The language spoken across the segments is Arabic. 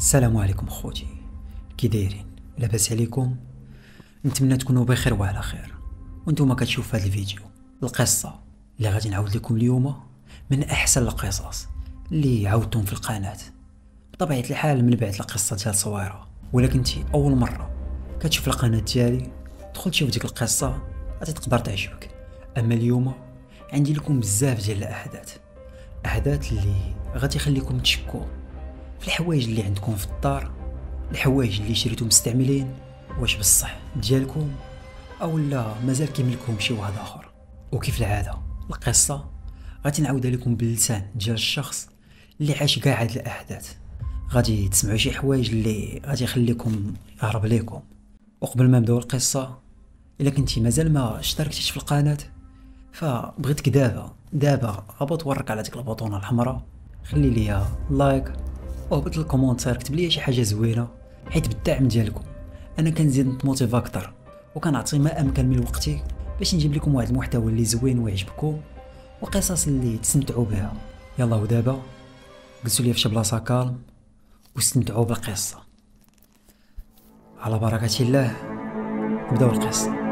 السلام عليكم خوتي، كي دايرين؟ لاباس عليكم؟ نتمنى تكونوا بخير وعلى خير. وانتم كتشوفوا هذا الفيديو، القصه اللي غادي نعاود لكم اليوم من احسن القصص اللي عاودتهم في القناه. بطبيعه الحال من بعد القصه ديال صويره، ولكن انت اول مره كتشوف القناه ديالي دخل تشوف ديك القصه غادي تقدر تعجبك. اما اليوم عندي لكم بزاف ديال الاحداث اللي غادي يخليكم تشكوا في الحوايج اللي عندكم في الدار، الحوايج اللي شريتو مستعملين واش بصح ديالكم او لا مازال كيملكهم شي واحد اخر. وكيف العاده القصه غادي نعاودها لكم باللسان ديال الشخص اللي عاش كاع هاد الاحداث. غادي تسمعوا شي حوايج اللي غادي يخليكم يهرب ليكم. وقبل ما نبداو القصه، الا كنتي مازال ما اشتركتيش في القناه فبغيتك دابا هبط ورك على ديك البوطونه الحمراء، خلي ليا لايك وهبط الكومونتير، كتب لي شي حاجه زوينه، حيت بالدعم ديالكم انا كنزيد نتموتيف اكثر وكنعطي ما امكن من وقتي باش نجيب لكم واحد المحتوى اللي زوين ويعجبكم وقصص اللي تستمتعوا بها. يلا ودابا جلسوا لي في شي بلاصه كالم واستمتعوا بالقصه. على بركه الله نبداو القصه.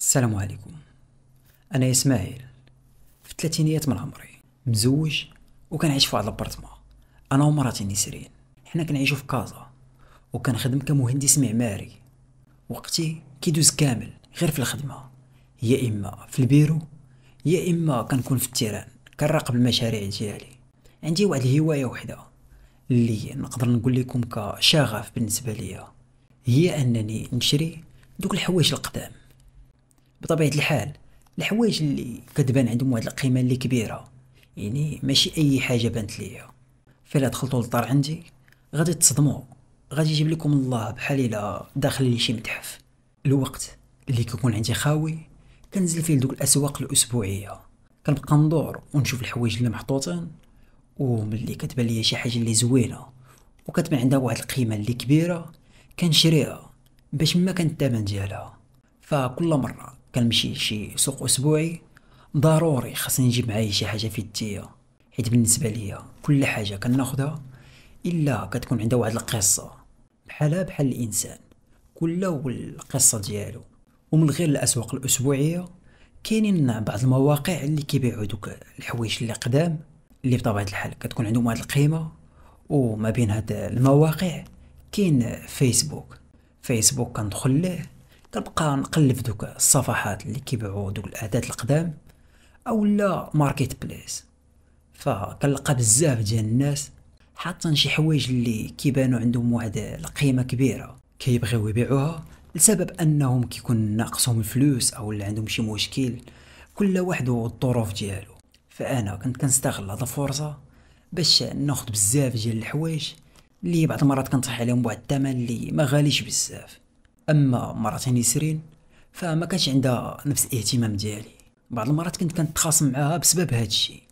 السلام عليكم، انا اسماعيل في الثلاثينيات من عمري، مزوج وكنعيش في واحد الابارتمان انا ومراتي نسرين. حنا كنعيشو في كازا وكنخدم كمهندس معماري. وقتي كيدوز كامل غير في الخدمه، يا اما في البيرو يا اما كنكون في التيران كنراقب المشاريع ديالي. عندي واحد الهوايه وحده اللي نقدر نقول لكم كشغف بالنسبه ليا، هي انني نشري دوك الحوايج القدام. بطبيعة الحال الحوايج اللي كتبان عندهم واحد القيمة اللي كبيرة، يعني ماشي اي حاجة بانت ليا. فلا دخلتوا للدار عندي غادي تصدموا، غادي يجيب لكم الله بحال الا داخل لي شي متحف. الوقت اللي كيكون عندي خاوي كنزل فيه لدوك الاسواق الاسبوعية، كنبقى ندور ونشوف الحوايج اللي محطوطين، وملي كتبان ليا شي حاجة اللي زوينة وكتبان عندها واحد القيمة اللي كبيرة كنشريها باش ما كان الثمن ديالها. فكل مرة كنمشي لشي سوق اسبوعي ضروري خاصني نجيب معايا شي حاجه فيدية، حيت بالنسبه ليا كل حاجه كناخدها الا كتكون عندها واحد القصه، بحال الانسان كل والقصه ديالو. ومن غير الاسواق الاسبوعيه كاينين بعض المواقع اللي كيبيعوا دوك الحوايج اللي قدام اللي بطبيعه الحال كتكون عندهم واحد القيمه. وما بين هاد المواقع كاين فيسبوك كندخل ليه كنبقى نقلب في دوك الصفحات اللي كيبيعوا دوك الاعداد القدام، او لا ماركت بليس. فكنلقى بزاف ديال الناس حاطين شي حوايج اللي كيبانوا عندهم واحد القيمه كبيره كيبغيو يبيعوها لسبب انهم كيكون ناقصهم الفلوس او اللي عندهم شي مشكل، كل واحد والظروف ديالو. فانا كنت كنستغل هذا الفرصه باش ناخذ بزاف ديال الحوايج اللي بعض المرات كنطيح عليهم بواحد الثمن اللي ما غاليش بزاف. اما مراتي نسرين فما كانش عندها نفس الاهتمام ديالي، بعض المرات كنت كنتخاصم معاها بسبب هذا الشيء.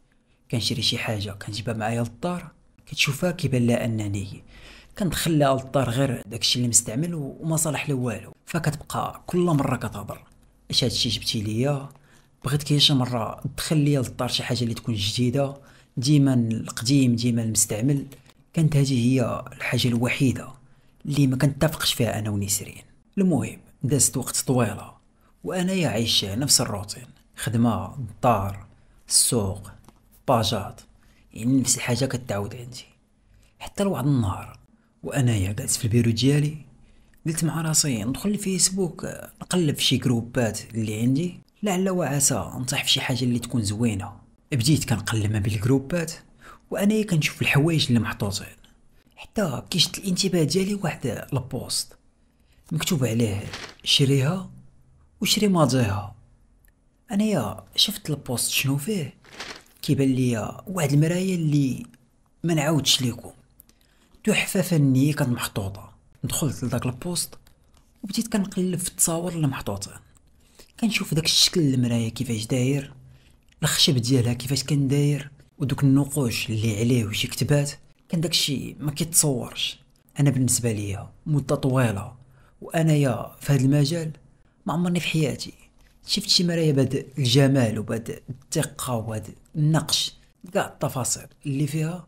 كنشري شي حاجه كنجيبها معايا للدار كتشوفها كيبان لها انني كندخل لها للدار غير داكشي اللي مستعمل وما صالح له والو. فكتبقى كل مره كتهضر اش هادشي جبتي ليا، بغيت شي مره تدخل ليا للدار شي حاجه اللي تكون جديده، ديما القديم ديما المستعمل. كانت هذه هي الحاجه الوحيده اللي ما كنتفقش فيها انا ونسرين. المهم دازت وقت طويله وانا عايش نفس الروتين، خدمه الدار السوق باجات، يعني نفس الحاجه كتعاود عندي. حتى لواحد النهار وانا جالس في البيرو ديالي قلت مع راسي ندخل الفيسبوك نقلب في شي جروبات اللي عندي لعل وعسى نطيح في شي حاجه اللي تكون زوينه. بديت كنقلب ما بين الجروبات وانا كنشوف الحوايج اللي محطوطين، حتى كيشد الانتباه ديالي واحد البوست مكتوب عليه شريها وشري ماضيها. انايا شفت البوست شنو فيه، كيبان ليا واحد المرايه اللي ما نعاودش ليكم، تحفه فنيه كانت محطوطه. دخلت لذاك البوست وبديت كنقلب في التصاور اللي محطوطين، كنشوف داك الشكل المرايه كيفاش داير، الخشب ديالها كيفاش كان داير، ودوك النقوش اللي عليه وشي كتبات. كان داكشي ما كيتصورش. انا بالنسبه ليا مده طويله وانايا في هذا المجال ما عمرني في حياتي شفت شي مرايه بهذا الجمال وبهذا الدقه وهذا النقش كاع التفاصيل اللي فيها.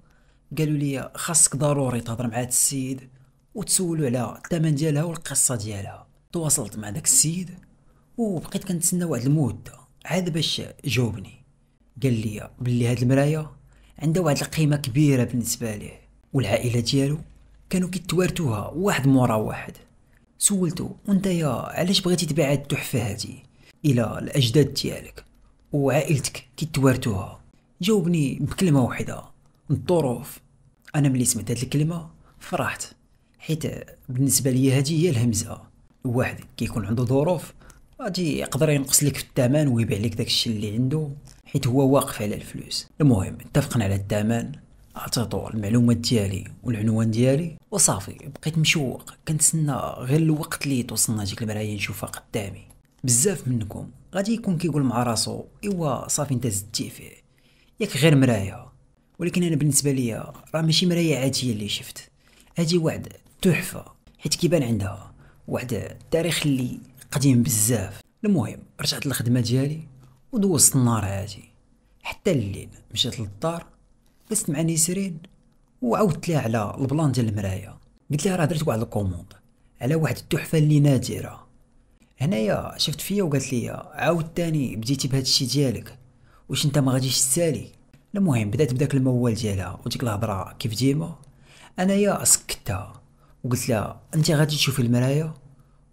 قالوا لي خاصك ضروري تهضر مع هذا السيد وتسولو على الثمن ديالها والقصه ديالها. تواصلت مع داك السيد وبقيت كنتسنى واحد المده عاد باش جاوبني. قال لي بلي هاد المرايه عندها واحد القيمه كبيره بالنسبه ليه، والعائله ديالو كانوا كيتوارثوها واحد مورا واحد. سولتو وانت يا علاش بغيتي تبيع هاد التحفه هادي الى الاجداد ديالك وعائلتك كيتوارثوها؟ جاوبني بكلمه واحده: الظروف. انا ملي سمعت هاد الكلمه فرحت، حيت بالنسبه لي هادي هي الهمزه. واحد كيكون عنده ظروف غادي يقدر ينقص لك في الثمن ويبيع لك داكشي اللي عنده حيت هو واقف على الفلوس. المهم اتفقنا على الثمن، عطيتو المعلومات ديالي والعنوان ديالي وصافي. بقيت مشوق كنتسنى غير الوقت اللي توصلنا ديك المرايه نشوفها قدامي. بزاف منكم غادي يكون كيقول مع راسو ايوا صافي انت زدتي فيه ياك غير مرايه، ولكن انا بالنسبه ليا راه ماشي مرايه عاديه اللي شفت، هادي واحد تحفه حيت كيبان عندها واحد التاريخ اللي قديم بزاف. المهم رجعت للخدمه ديالي ودوزت النهار عادي حتى الليل. مشيت للدار جلست مع نسرين وعاودت لها على البلان ديال المرايه. قلت لها راه درت واحد الكوموند على واحد التحفه اللي نادره. هنايا شفت فيا وقالت لي عاود تاني بديتي بهذا الشيء ديالك، واش انت ما غاديش تسالي؟ المهم بدات بداك الموال ديالها وديك الهضره كيف ديما. انايا سكتها وقلت لها انت غادي تشوفي المرايه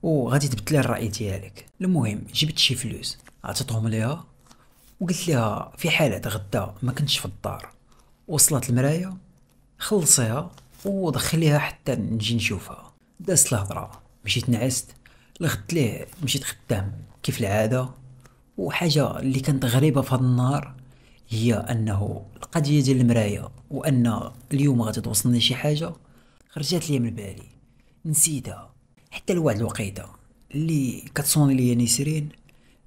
وغادي تبدلي الراي ديالك. المهم جبت شي فلوس عطيتهم ليها وقلت لها في حالة غدا ما كنتش في الدار وصلت المرايه خلصيها ودخليها حتى نجي نشوفها. دازت الهضره مشيت نعست. لغد ليه مشيت خدام كيف العاده. وحاجه اللي كانت غريبه في هذا النهار هي انه القضيه ديال المرايه وان اليوم غادي توصلني شي حاجه خرجت لي من بالي نسيتها حتى لواحد الوقيته اللي كتصوني ليا نسرين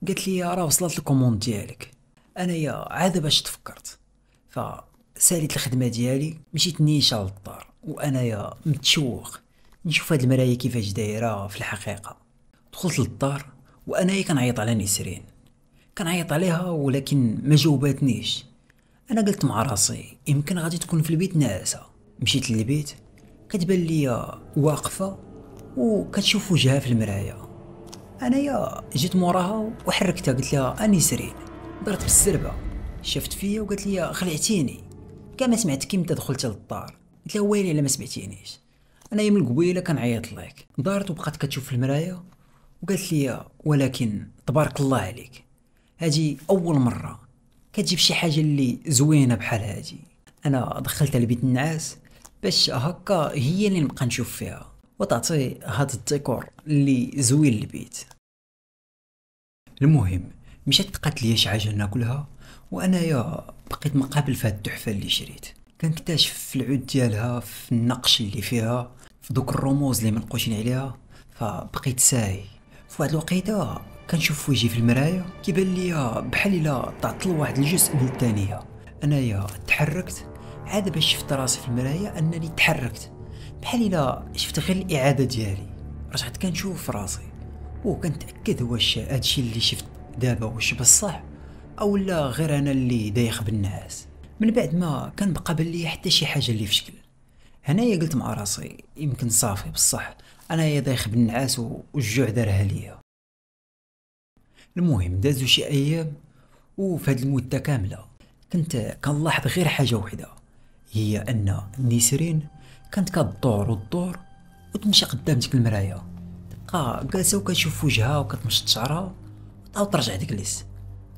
قالت لي راه وصلت الكوموند ديالك. انايا عاد باش تفكرت فساليت الخدمه ديالي مشيت نيشان للدار وانايا متشوق نشوف هاد المرايه كيفاش دايره في الحقيقه. دخلت للدار وانايا كنعيط على نسرين، كنعيط عليها ولكن ما جاوباتنيش. انا قلت مع راسي يمكن غادي تكون في البيت ناعسه. مشيت للبيت كتبان لي واقفه وكتشوف وجهها في المرايه. انايا جيت موراها وحركتها قلت لها نسرين. درت بالسربه شفت فيا وقالت لي خلعتيني كاع ما سمعتك كي انت دخلت للدار. قلت لها ويلي الا ما سمعتينيش، انا من قبيله كنعيط لك. دارت وبقات كتشوف في المرايه وقالت لي ولكن تبارك الله عليك هذه اول مره كتجيب شي حاجه اللي زوينه بحال هذه. انا دخلتها لبيت النعاس باش هكا هي اللي نبقى نشوف فيها وتعطي هذا الديكور اللي زوين البيت. المهم مشات تقات لي شي حاجه ناكلها وانايا بقيت مقابل في هاد التحفه اللي شريت. كنكتشف في العود ديالها في النقش اللي فيها في دوك الرموز اللي منقوشين عليها. فبقيت ساي في واحد الوقيته كنشوف وجهي في المرايه كيبان ليا بحال الا تعطل واحد الجزء من الثانيه. انايا تحركت عاد باش شفت راسي في المرايه انني تحركت بحال الا شفت غير الاعاده ديالي. رجعت كنشوف راسي وكنتاكد واش هادشي اللي شفت دابا واش بصح او لا غير انا اللي دايخ بالناس. من بعد ما كان بقى باللي حتى شي حاجه اللي في شكل. هنايا قلت مع راسي يمكن صافي بصح انايا دايخ بالنعاس والجوع دارها ليا. المهم دازو شي ايام وفي هاد المده كامله كنت كنلاحظ غير حاجه وحده هي ان نسرين كانت كدور وتدور وتمشي قدام ديك المرايه تبقى جالسه وكتشوف وجهها وكتمشط شعرها وتعاود ترجع تجلس.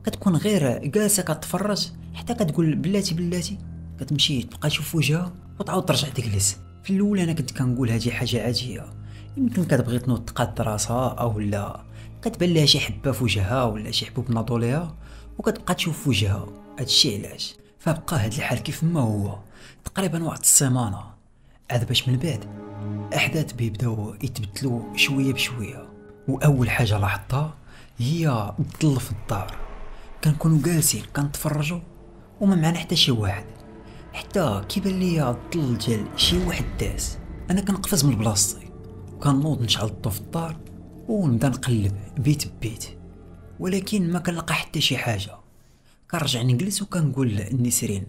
كتكون غير جالسه كتفرج حتى كتقول بلاتي بلاتي كتمشي تبقى تشوف وجهها وتعاود ترجع تجلس. في الاول انا كنت كنقول هذه حاجه عاديه يمكن كتبغي تنوض تقاد راسها او لا كتبان لها شي حبه في وجهها ولا شي حبوب ناضوا ليها وكتبقى تشوف وجهها. هادشي علاش فبقى هاد الحال كيف ما هو تقريبا واحد السيمانه عاد باش من بعد احداث بيبداو يتبدلوا شويه بشويه. واول حاجه لاحظتها هي الظل في الدار. كنكونوا جالسين كنتفرجوا وما معنا حتى شي واحد حتى كيبان ليا الظل ديال شي واحد داز. انا كنقفز من بلاصتي وكنوض نشعل الضو في الدار ونبدا نقلب بيت بيت، ولكن ما كنلقى حتى شي حاجه. كنرجع نجلس وكنقول لنسرين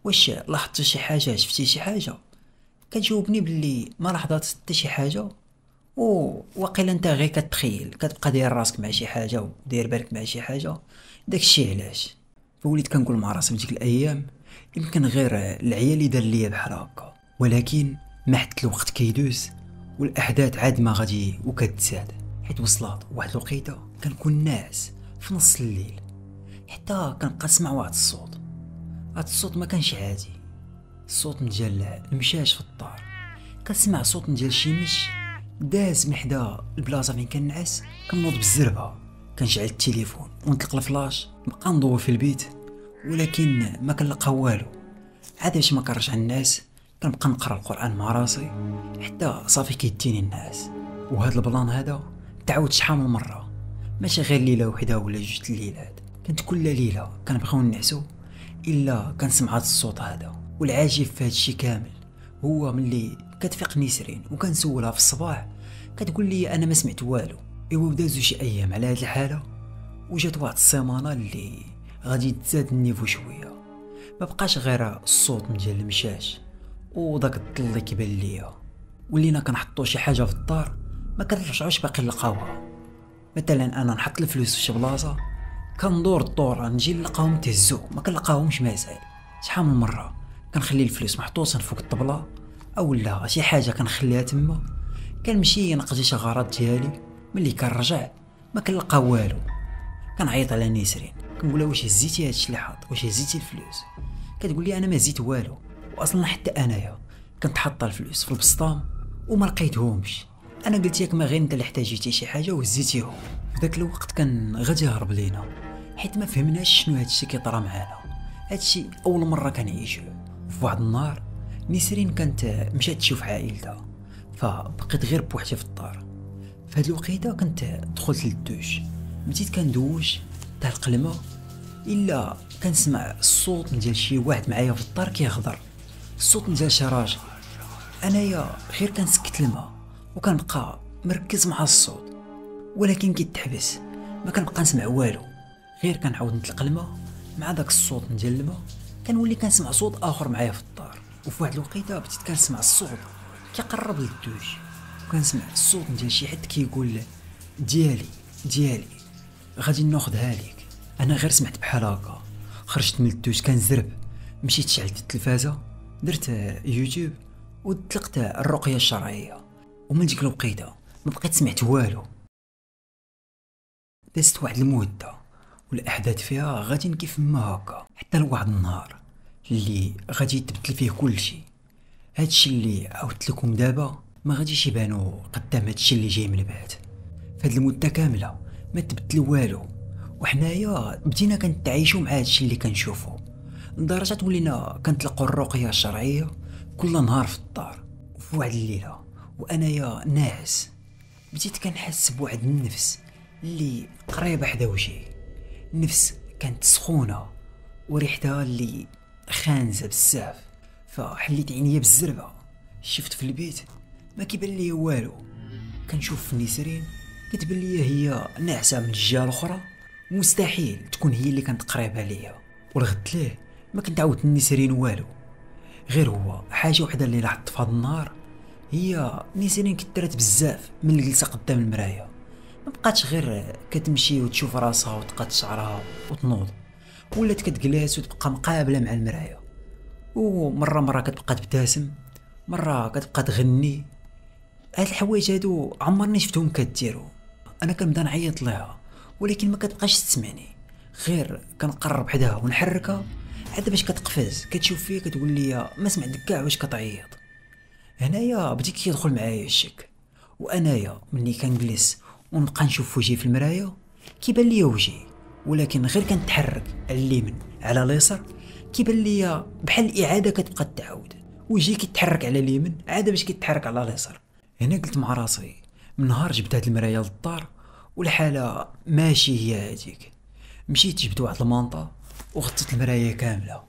واش لاحظت شي حاجه، شفتي شي حاجه؟ كتجاوبني باللي ما لاحظات حتى شي حاجه، واقيلا انت غير كتخيل، كتبقى داير راسك مع شي حاجه وداير بالك مع شي حاجه، داكشي علاش. فوليت كنقول مع راسي في ديك الايام يمكن غير العيا اللي دار ليا بحال هكا، ولكن ما حتى الوقت كيدوز والاحداث عاد ما غادي وكتزاد، حيت وصلات واحد الوقيته كنكون ناعس في نص الليل، حتى كنبقى نسمع واحد الصوت. هاد الصوت ما كانش عادي، الصوت ديال المشاش في الدار. كنسمع صوت ديال شي مش داز من حدا البلاصه فين كنعس. كنوض بالزربه، كنشعل التليفون ونطلق الفلاش، نبقى ندور في البيت ولكن ما كنلقى والو. عاد باش ما كنرجع الناس كنبقى نقرا القران مع راسي حتى صافي كيديني الناس. وهذا البلان هذا تعاود شحال من مره، ماشي غير ليله وحده ولا جوج الليلات، كانت كل ليله كنبغيو نعسو الا كنسمع هذا الصوت هذا. والعاجب في هذا الشيء كامل هو ملي كتفيق نسرين وكنسولها في الصباح كتقول لي انا ما سمعت والو. ايوا دازو شي ايام على هذه الحاله، وجات واحد السيمانه اللي غادي تزاد النيفو شويه، ما بقاش غير الصوت ديال المشاش وداك الظل اللي كيبان ليا. ولينا كنحطو شي حاجه في الدار ما كنرجعوش باقي نلقاوها. مثلا انا نحط الفلوس في شي بلاصه، كندور الدوره نجي نلقاهم تهزو ما كنلقاهمش مازال. شحال من مره كنخلي الفلوس محطوطين فوق الطبله اولا شي حاجه كنخليها تما، كنمشي نقضي شي غراض ديالي. ملي كنرجع ما كنلقى والو، كنعيط على نسرين كنقولها واش هزيتي هادشي اللي حاط، واش هزيتي الفلوس؟ كتقول لي انا ما زيت والو، واصلا حتى انايا كنت حاطه الفلوس في البسطام وما لقيتهمش. انا قلت ياك ما غير انت اللي احتاجيتي شي حاجه وهزيتيهم. في ذاك الوقت كان غادي يهرب لينا حيت ما فهمناش شنو هادشي كيطرا معانا. هادشي اول مره كنعيشو. في واحد النهار نسرين كانت مشات تشوف عائلتها، فبقيت غير بوحدي في الدار. في هاد الوقيته كنت دخلت للدوش، بديت كندوش تاع القلمه الا كنسمع الصوت ديال شي واحد معايا في الدار كيهضر، الصوت ديال شي راجل. انايا غير كنسكت الماء وكنبقى مركز مع الصوت، ولكن كيتحبس ما كنبقى نسمع والو. غير كنعاود نطلق الماء مع داك الصوت ديال الماء كنولي كنسمع صوت اخر معايا في الدار. وفي واحد الوقيته بديت كنسمع الصوت كيقرب للدوش، وكنسمع الصوت ديال شي حد كيقول ديالي غادي ناخذها لك. انا غير سمعت بحال هكا، خرجت من الدوش كنزرب، مشيت شعلت التلفازه، درت يوتيوب وطلقت الرقيه الشرعيه. ومن ديك الوقيته ما بقيت سمعت والو. دازت واحد المده والاحداث فيها غادي كيف ما هكا، حتى لواحد النهار اللي غادي يتبدل فيه كل شيء. هادشي اللي عاودت لكم دابا ما غاديش يبانو قدام هادشي اللي جاي من بعد. فهاد المده كامله ما تبدل والو، وحنايا بدينا كنتعايشوا مع هادشي اللي كنشوفو، لدرجه ولينا كنتلقوا الرقيه الشرعيه كل نهار في الدار. وفي واحد الليله وانايا ناعس بديت كنحس بواحد النفس اللي قريبه حدا وجهي. النفس كانت سخونه وريحتها اللي خانزه بزاف. فحليت عينيا بالزربه، شفت في البيت ما كيبان ليا والو. كنشوف نسرين كتبان ليا هي ناعسه من الجهه الاخرى، مستحيل تكون هي اللي كانت قريبه ليا. ولغت ليه ما كنت عاودت نسرين والو، غير هو حاجه وحده اللي لاحظت في هذا النهار هي نسرين كثرت بزاف من الجلسه قدام المرايه. ما بقاتش غير كتمشي وتشوف راسها وتقاد شعرها وتنوض، ولات كتجلس وتبقى مقابله مع المرايه، ومره كتبقى تبتسم، مره كتبقى تغني. هاد الحوايج هادو عمرني شفتهم كديرو. انا كنبدا نعيط ليها ولكن ما كتبقاش تسمعني، غير كنقرب حداها ونحركها عاد باش كتقفز كتشوف فيا كتقول لي ما سمعتك كاع واش كتعيط. هنايا بديت كيدخل معايا الشك، وانايا ملي كنجلس ونبقى نشوف وجهي في المرايه كيبان ليا وجهي، ولكن غير كنتحرك على اليمين على اليسار كيبان ليا بحال الاعاده كتبقى تعاود، وجهي كيتحرك على اليمين عاد باش كيتحرك على اليسار. هنا قلت مع راسي من نهار جبت هاد المرايه للدار والحاله ماشي هي هذيك. مشيت جبت واحد المانطا وغطيت المرايه كامله،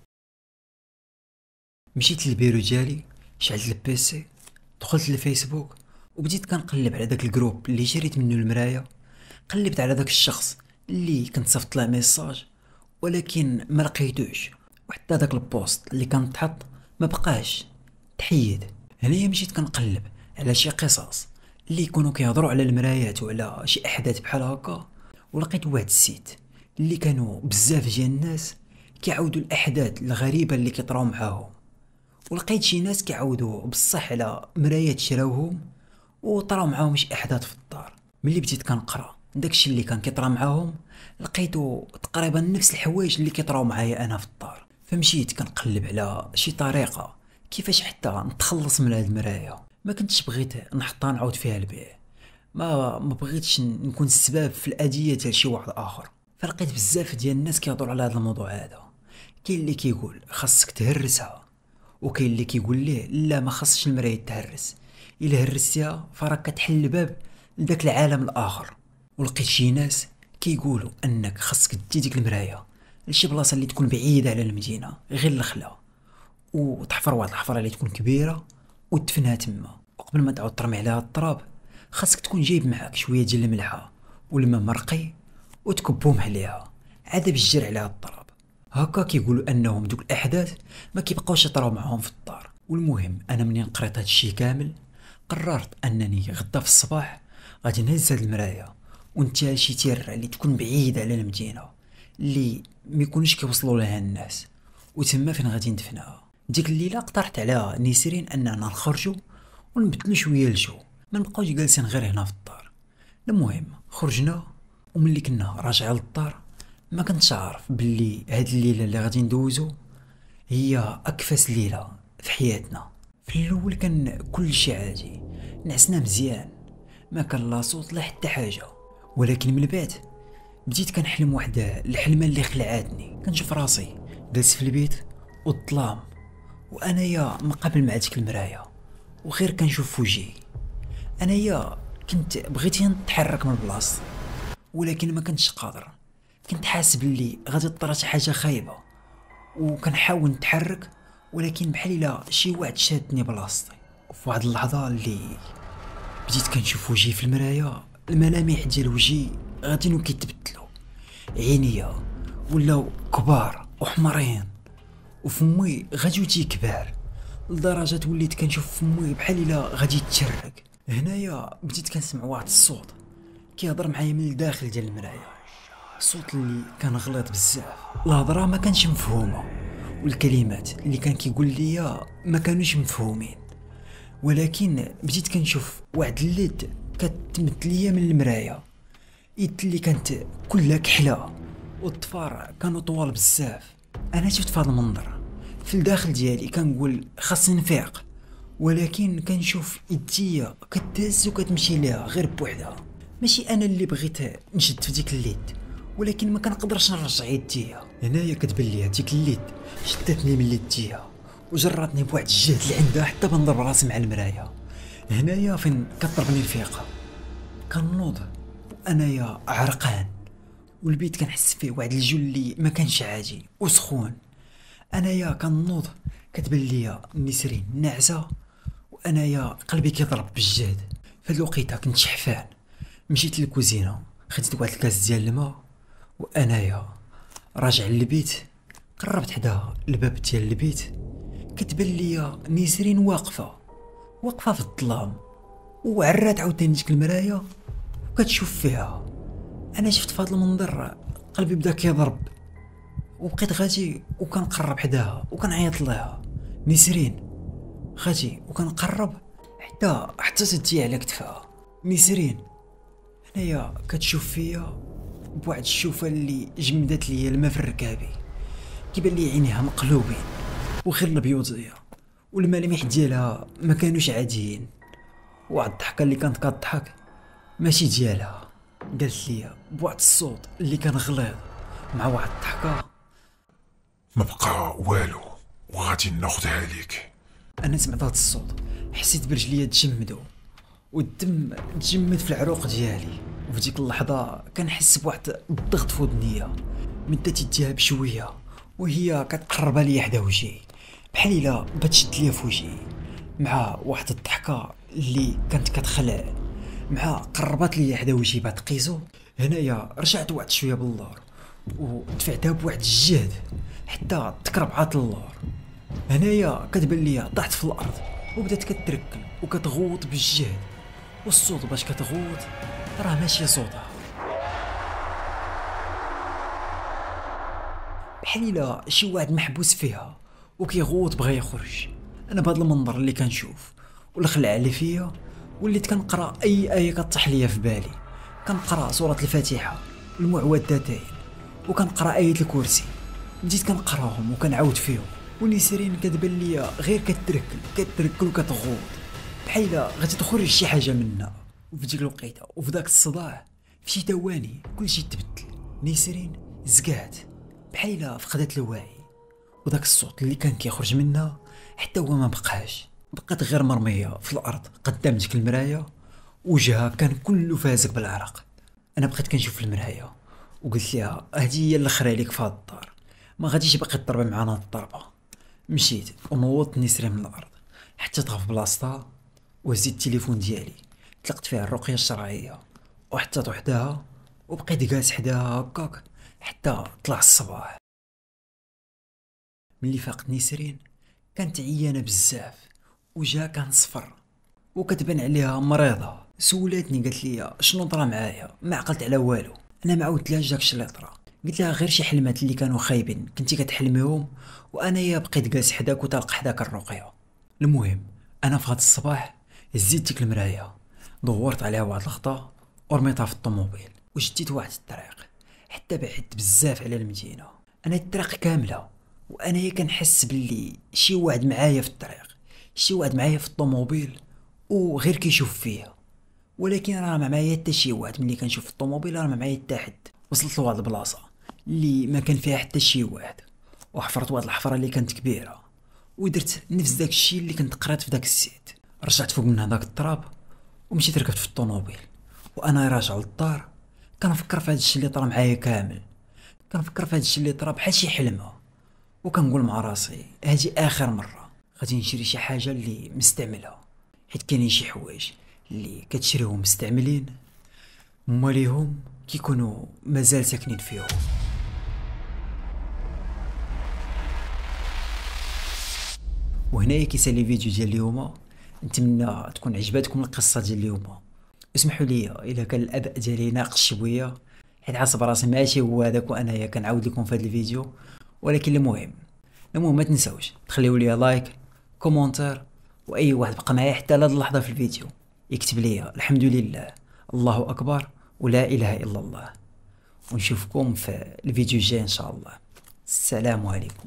مشيت للبيرو ديالي، شعلت البيسي، دخلت للفيسبوك وبديت كنقلب على داك الجروب اللي شريت منه المرايه. قلبت على داك الشخص اللي كنت صيفط له ميساج ولكن ما لقيتوش، وحتى داك البوست اللي كان تحط ما بقاش، تحيد. هنايا مشيت كنقلب على شي قصص اللي يكونوا كيهضروا على المرايات وعلى شي احداث بحال هكا، ولقيت واحد السيت اللي كانوا بزاف ديال الناس كيعاودوا الاحداث الغريبه اللي كيطراو معاهم. ولقيت شي ناس كيعاودوا بصح على مرايات شراوهم وطراو معاهم شي احداث في الدار. ملي بديت كنقرا داكشي اللي كان كيطرا معاهم لقيتو تقريبا نفس الحوايج اللي كيطراو معايا انا في الدار. فمشيت كنقلب على شي طريقه كيفاش حتى نتخلص من هاد المرايه. ما كنتش بغيت نحطها نعاود فيها البيع، ما بغيتش نكون السبب في الاذيه ديال شي واحد اخر. فلقيت بزاف ديال الناس كيهضروا على هذا الموضوع هذا. كاين اللي كيقول خاصك تهرسها، وكاين اللي كيقول ليه لا ما خاصش المرايه تهرس، الا هرستيها فراك كتحل الباب لداك العالم الاخر. ولقيت شي ناس كيقولوا انك خاصك تدي ديك المرايه لشي بلاصه اللي تكون بعيده على المدينه غير الخلا، وتحفر واحد الحفره اللي تكون كبيره وتدفنها تما. وقبل ما تعاود ترمي عليها التراب خاصك تكون جايب معاك شويه ديال الملحه والماء مرقي وتكبهم عليها عاد باش تجري عليها التراب. هكا كيقولوا انهم دوك الاحداث ما كيبقاوش يطراو معاهم في الدار. والمهم انا منين قريت هاد الشي كامل قررت انني غدا في الصباح غادي نهز هاد المرايه ونتيها لشي تيرة اللي تكون بعيده على المدينه اللي ما يكونوش كيوصلوا لها الناس، وتما فين غادي ندفنها. ديك الليله اقترحت على نسرين اننا نخرجوا ونبدلوا شويه الجو، ما نبقاوش جالسين غير هنا في الدار. المهم خرجنا، وملي كنا راجعين للدار ما كنتش عارف باللي هاد الليله اللي غادي ندوزو هي اكفس ليله في حياتنا. في الاول كان كل شيء عادي، نعسنا مزيان، ما كان لا صوت لا حتى حاجه. ولكن من بعد بديت كنحلم واحد الحلمه اللي خلعاتني. كنشوف راسي جالس في البيت والظلام وانايا مقابل مع ديك المرايه وغير كنشوف وجهي. انايا كنت بغيت نتحرك من بلاصتي ولكن ما كنتش قادر. كنت حاسس باللي غادي طرا شي حاجه خايبه وكنحاول نتحرك ولكن بحال الا شي واحد شادني بلاصتي. وفي واحد اللحظه اللي بديت كنشوف وجهي في المرايه، الملامح ديال وجهي غاديين كيتبدلوا، عينيا ولاو كبار وحمرين وفمي غادي تيكبر لدرجه وليت كنشوف فمي بحال الا غادي يتشرق. هنايا بديت كنسمع واحد الصوت كيهضر معايا من الداخل ديال المرايه، الصوت اللي كان غليظ بزاف. الهضره ما كانش مفهومه والكلمات اللي كان كيقول لي ما كانوش مفهومين، ولكن بديت كنشوف واحد اليد كتمد ليا من المرايه، يد اللي كانت كلها كحله والضفار كانوا طوال بزاف. انا شفت فهاد المنظر في الداخل ديالي كنقول خاصني نفيق، ولكن كنشوف يديا كتهز وكتمشي ليها غير بوحدها. ماشي انا اللي بغيت نشد في ديك اليد ولكن ما كنقدرش نرجع يديا. هنايا كتبان لي ديك اليد شدتني من يديا وجراتني بواحد الجهد اللي عندها حتى بنضرب راسي مع المرايه. هنايا فين كضربني الفيقه كنوض وانايا عرقان، والبيت كنحس فيه واحد الجو اللي ما كانش عادي وسخون. انايا كنوض كتبان ليا نسرين ناعسه وانايا قلبي كيضرب بالجهد. في الوقيته كنت شحفان، مشيت للكوزينه خديت واحد الكاس ديال الماء وانايا راجع للبيت قربت حدا الباب ديال البيت كتبان ليا نسرين واقفه في الظلام وعرات عاوتاني ديك المرايه وكتشوف فيها. انا شفت فهاد المنظر قلبي بدا كيضرب وبقيت غادي وكنقرب حداها وكنعيط لها نسرين غادي وكنقرب حتى تدي على كتفها. نسرين هنايا كتشوف فيا بواحد الشوفه اللي جمدت ليا الماء في ركابي، كيبان لي عينيها مقلوبين وغير البيوضيه والملامح ديالها ما كانوش عاديين. واحد الضحكه اللي كانت كتضحك ماشي ديالها، قالت لي بواحد الصوت اللي كان غليظ مع واحد الضحكه ما بقى والو وغادي ناخدها ليك. انا سمعت هاد الصوت حسيت برجليا تجمدوا والدم تجمد في العروق ديالي، وفي ديك اللحظه كنحس بواحد الضغط في ودنيا. مدت يديها بشويه وهي كتقرب ليا حدا وجهي بحال الا بتشد ليا في وجهي. مع واحد الضحكه اللي كانت كتخلع، مع قربت لي حدا وجهي بعد قيسو. هنايا رجعت واحد شويه باللار ودفعتها بواحد الجهد حتى تكربعات اللار. هنايا كتبان ليا طحت في الارض وبدات كتركل وكتغوط بالجهد، والصوت باش كتغوط راه ماشي صوتها، بحال الا شي واحد محبوس فيها وكيغوط بغا يخرج. انا بهذا المنظر اللي كنشوف والخلع اللي فيا وليت كنقرا اي ايه كطيح ليا في بالي. كنقرا سوره الفاتحه، المعوذتين، وكنقرا ايه الكرسي. بديت كنقراهم وكنعاود فيهم، ونسرين كتبان ليا غير كتركل وكتغوط بحال الا غادي تخرج شي حاجه منها. وفي ديك الوقيته وفي داك الصداع في شي ثواني كلشي تبدل. نسرين زقات بحال الا فقدت الوعي، وداك الصوت اللي كان كيخرج منها حتى هو ما بقاش، بقات غير مرميه في الارض قدام ديك المرايه، وجهها كان كله فازق بالعرق. انا بقيت كنشوف في المرايه وقلت لها هذه هي الاخرى ليك في هاد الدار، ما غاديش باقي تضربي معانا الضربه. مشيت ونوضت نسرين من الارض حتى طاف بلاصتها، وهزيت التليفون ديالي طلقت فيها الرقيه الشرعيه وحطيت وحدها، وبقيت جالس حداها هكاك حتى طلع الصباح. ملي فاقت نسرين كانت عيانه بزاف، وجهها كان صفر وكتبان عليها مريضه. سولاتني قالت لي شنو طرا معايا، ما عقلت على والو. انا ما عاودتلهاش داكشي اللي طرا، قلت لها غير شي حلمات اللي كانوا خايبين كنتي كتحلميهم، وانايا بقيت جالس حداك وطالق حداك الرقيه. المهم انا في هاد الصباح هزيت ديك المرايه، دورت عليها واحد الخطا ورميتها في الطوموبيل، وشديت واحد الطريق حتى بعدت بزاف على المدينه. انا الطريق كامله وانايا كنحس باللي شي واحد معايا في الطريق، شي واحد معايا في الطوموبيل وغير كيشوف فيا، ولكن راه ما معايا حتى شي واحد. ملي كنشوف في الطوموبيل راه ما معايا حتى حد. وصلت لواحد البلاصه اللي ما كان فيها حتى شي واحد، وحفرت واحد الحفره اللي كانت كبيره، ودرت نفس داك الشيء اللي كنت قرات في داك السيت. رجعت فوق من هذاك التراب ومشيت ركبت في الطوموبيل، وانا راجع للدار كنفكر في هذا الشيء اللي طرا معايا كامل. كنفكر في هذا الشيء اللي طرا بحال شي حلمه، وكنقول مع راسي هذه اخر مره غادي نشري شي حاجه اللي مستعمله، حيت كاينين شي حوايج اللي كتشريهم مستعملين هما ليهم كيكونوا مازال ساكنين فيهم. وهنايا كيسالي الفيديو ديال اليوم. نتمنى تكون عجباتكم القصه ديال اليوم. اسمحوا لي الا كان الاداء ديالي ناقص شويه، حيت حاسب راسي ماشي هو هذاك وانايا كنعاود لكم في هذا الفيديو. ولكن المهم ما تنساوش تخليو لي لايك، كومونتير، واي واحد بقى معايا حتى لهاد اللحظه في الفيديو يكتب لي الحمد لله، الله اكبر، ولا اله الا الله. ونشوفكم في الفيديو الجاي ان شاء الله. السلام عليكم.